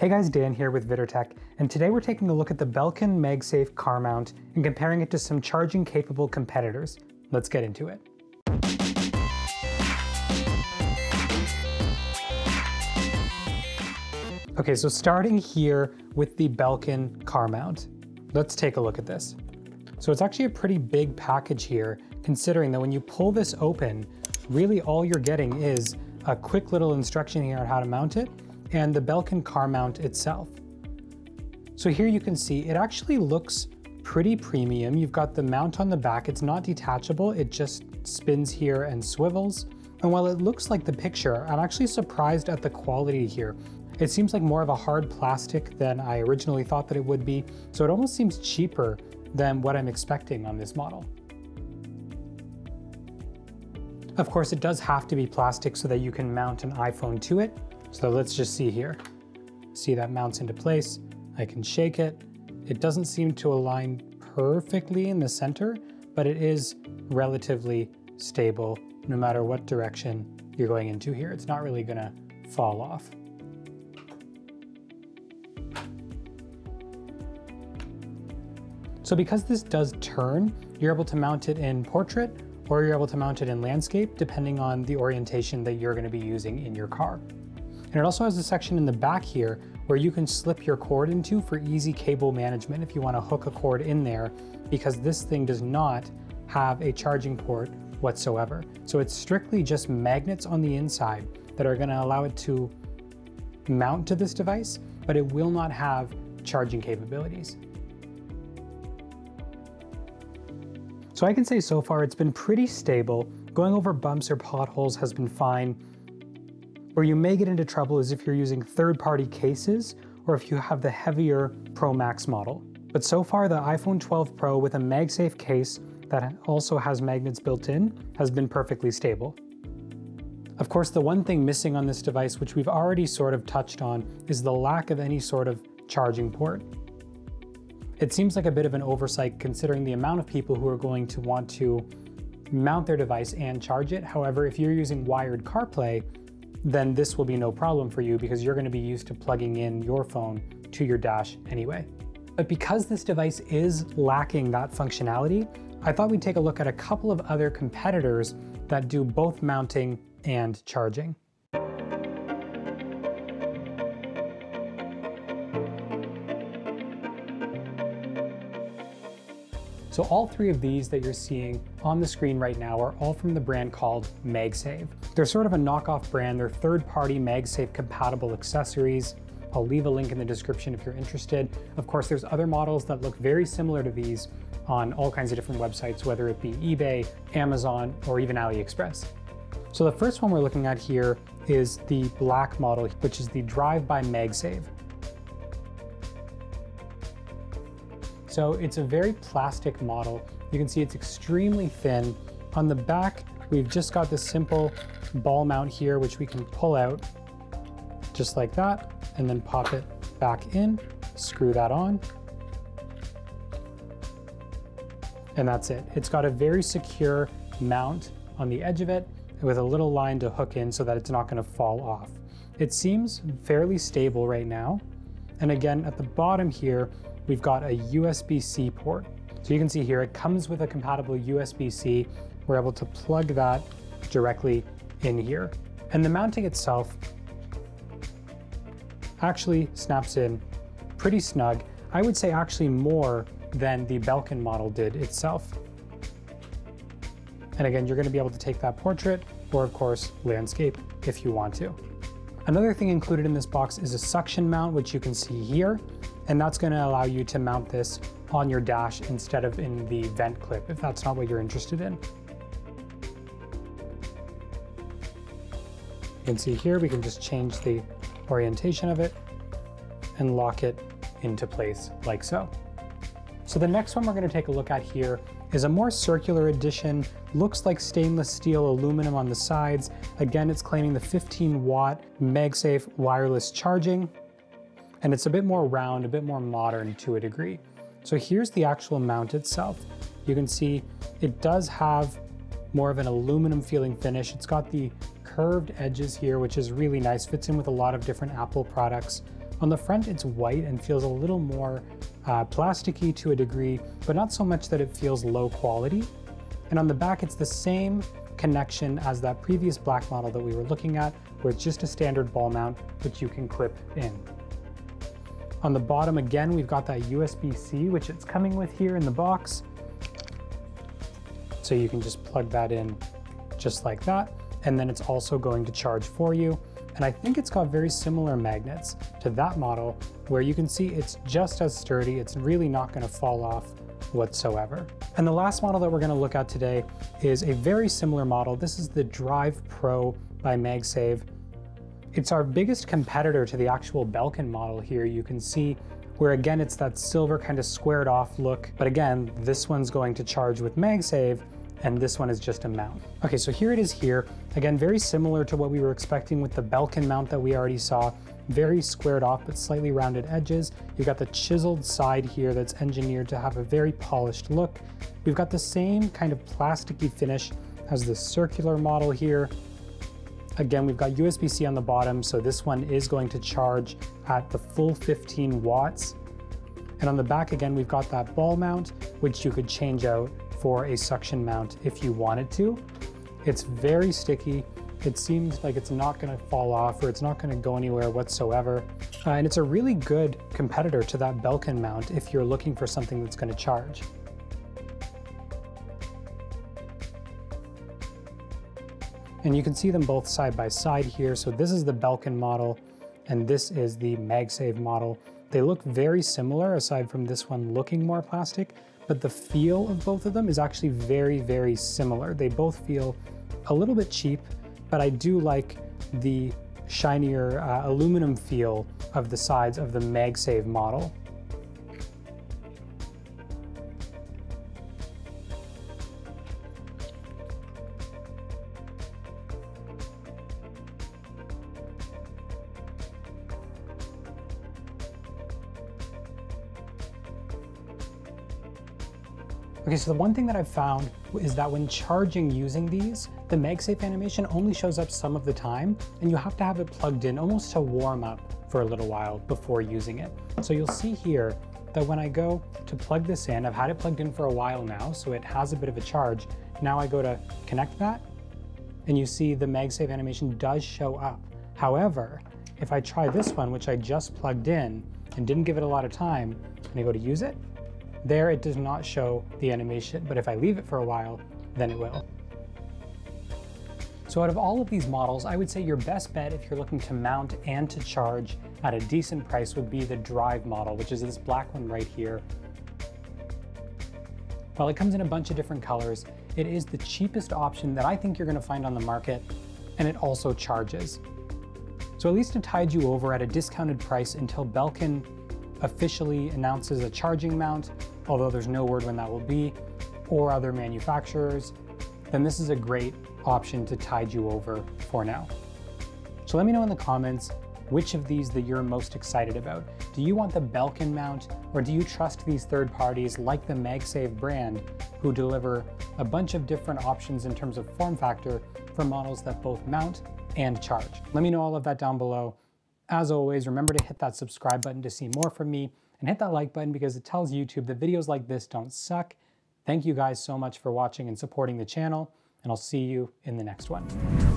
Hey guys, Dan here with VidderTech, and today we're taking a look at the Belkin MagSafe Car Mount and comparing it to some charging-capable competitors. Let's get into it. Okay, so starting here with the Belkin Car Mount, let's take a look at this. So it's actually a pretty big package here, considering that when you pull this open, really all you're getting is a quick little instruction here on how to mount it, and the Belkin Car Mount itself. So here you can see it actually looks pretty premium. You've got the mount on the back. It's not detachable. It just spins here and swivels. And while it looks like the picture, I'm actually surprised at the quality here. It seems like more of a hard plastic than I originally thought that it would be. So it almost seems cheaper than what I'm expecting on this model. Of course, it does have to be plastic so that you can mount an iPhone to it. So let's just see here. See, that mounts into place. I can shake it. It doesn't seem to align perfectly in the center, but it is relatively stable no matter what direction you're going into here. It's not really gonna fall off. So because this does turn, you're able to mount it in portrait or you're able to mount it in landscape depending on the orientation that you're gonna be using in your car. And it also has a section in the back here where you can slip your cord into for easy cable management if you want to hook a cord in there, because this thing does not have a charging port whatsoever. So it's strictly just magnets on the inside that are going to allow it to mount to this device, but it will not have charging capabilities. So I can say so far it's been pretty stable. Going over bumps or potholes has been fine. Where you may get into trouble is if you're using third-party cases or if you have the heavier Pro Max model. But so far, the iPhone 12 Pro with a MagSafe case that also has magnets built in has been perfectly stable. Of course, the one thing missing on this device, which we've already sort of touched on, is the lack of any sort of charging port. It seems like a bit of an oversight considering the amount of people who are going to want to mount their device and charge it. However, if you're using wired CarPlay, then this will be no problem for you because you're going to be used to plugging in your phone to your dash anyway. But because this device is lacking that functionality, I thought we'd take a look at a couple of other competitors that do both mounting and charging. So all three of these that you're seeing on the screen right now are all from the brand called MagSave. They're sort of a knockoff brand. They're third-party MagSafe compatible accessories. I'll leave a link in the description if you're interested. Of course, there's other models that look very similar to these on all kinds of different websites, whether it be eBay, Amazon, or even AliExpress. So the first one we're looking at here is the black model, which is the Drive-by MagSave. So it's a very plastic model. You can see it's extremely thin. On the back, we've just got this simple ball mount here, which we can pull out just like that, and then pop it back in, screw that on, and that's it. It's got a very secure mount on the edge of it with a little line to hook in so that it's not gonna fall off. It seems fairly stable right now. And again, at the bottom here, we've got a USB-C port. So you can see here, it comes with a compatible USB-C. We're able to plug that directly in here. And the mounting itself actually snaps in pretty snug. I would say actually more than the Belkin model did itself. And again, you're gonna be able to take that portrait or of course, landscape if you want to. Another thing included in this box is a suction mount, which you can see here. And that's going to allow you to mount this on your dash instead of in the vent clip, if that's not what you're interested in. You can see here, we can just change the orientation of it and lock it into place like so. So the next one we're going to take a look at here is a more circular edition, looks like stainless steel aluminum on the sides. Again, it's claiming the 15-watt MagSafe wireless charging. And it's a bit more round, a bit more modern to a degree. So here's the actual mount itself. You can see it does have more of an aluminum feeling finish. It's got the curved edges here, which is really nice, fits in with a lot of different Apple products. On the front, it's white and feels a little more plasticky to a degree, but not so much that it feels low quality. And on the back, it's the same connection as that previous black model that we were looking at, where it's just a standard ball mount, which you can clip in. On the bottom, again, we've got that USB-C, which it's coming with here in the box. So you can just plug that in just like that. And then it's also going to charge for you. And I think it's got very similar magnets to that model, where you can see it's just as sturdy. It's really not going to fall off whatsoever. And the last model that we're going to look at today is a very similar model. This is the Drive Pro by MagSave. It's our biggest competitor to the actual Belkin model here. You can see where, again, it's that silver kind of squared off look. But again, this one's going to charge with MagSave, and this one is just a mount. Okay, so here it is here. Again, very similar to what we were expecting with the Belkin mount that we already saw. Very squared off, but slightly rounded edges. You've got the chiseled side here that's engineered to have a very polished look. We've got the same kind of plasticky finish as the circular model here. Again, we've got USB-C on the bottom, so this one is going to charge at the full 15 watts. And on the back, again, we've got that ball mount, which you could change out for a suction mount if you wanted to. It's very sticky. It seems like it's not going to fall off, or it's not going to go anywhere whatsoever. And it's a really good competitor to that Belkin mount if you're looking for something that's going to charge. And you can see them both side by side here. So this is the Belkin model, and this is the MagSave model. They look very similar, aside from this one looking more plastic, but the feel of both of them is actually very, very similar. They both feel a little bit cheap, but I do like the shinier aluminum feel of the sides of the MagSave model. Okay, so the one thing that I've found is that when charging using these, the MagSafe animation only shows up some of the time, and you have to have it plugged in almost to warm up for a little while before using it. So you'll see here that when I go to plug this in, I've had it plugged in for a while now, so it has a bit of a charge. Now I go to connect that, and you see the MagSafe animation does show up. However, if I try this one, which I just plugged in and didn't give it a lot of time, and I go to use it, there it does not show the animation, but if I leave it for a while, then it will. So out of all of these models, I would say your best bet if you're looking to mount and to charge at a decent price would be the Drive model, which is this black one right here. While it comes in a bunch of different colors, it is the cheapest option that I think you're gonna find on the market, and it also charges. So at least to tide you over at a discounted price until Belkin officially announces a charging mount, although there's no word when that will be, or other manufacturers, then this is a great option to tide you over for now. So let me know in the comments which of these that you're most excited about. Do you want the Belkin mount, or do you trust these third parties like the MagSave brand, who deliver a bunch of different options in terms of form factor for models that both mount and charge? Let me know all of that down below. As always, remember to hit that subscribe button to see more from me, and hit that like button because it tells YouTube that videos like this don't suck. Thank you guys so much for watching and supporting the channel, and I'll see you in the next one.